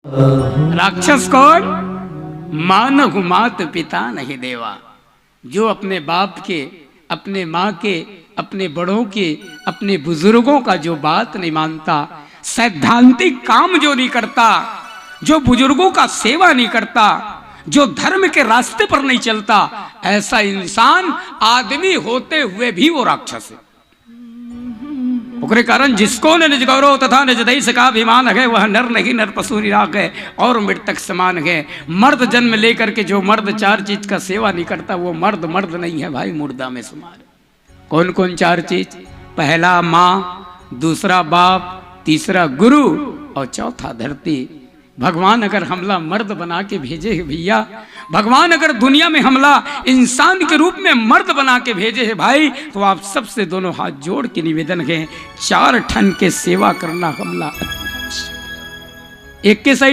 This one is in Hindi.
राक्षस कौन? मानहु मात पिता नहीं देवा, जो अपने बाप के, अपने माँ के, अपने बड़ों के, अपने बुजुर्गों का जो बात नहीं मानता, सैद्धांतिक काम जो नहीं करता, जो बुजुर्गों का सेवा नहीं करता, जो धर्म के रास्ते पर नहीं चलता, ऐसा इंसान आदमी होते हुए भी वो राक्षस है। ओकरे कारण जिसको न निज गौरव तथा निज देश का अभिमान है, वह नर नहीं नर पशु निराग है और मृतक समान है। मर्द जन्म लेकर के जो मर्द चार चीज का सेवा नहीं करता, वो मर्द मर्द नहीं है भाई, मुर्दा में शुमार। कौन कौन चार चीज? पहला माँ, दूसरा बाप, तीसरा गुरु और चौथा धरती। भगवान अगर हमला मर्द बना के भेजे है भैया, भगवान अगर दुनिया में हमला इंसान के रूप में मर्द बना के भेजे है भाई, तो आप सबसे दोनों हाथ जोड़ के निवेदन है, चार ठन के सेवा करना हमला। एक के साइड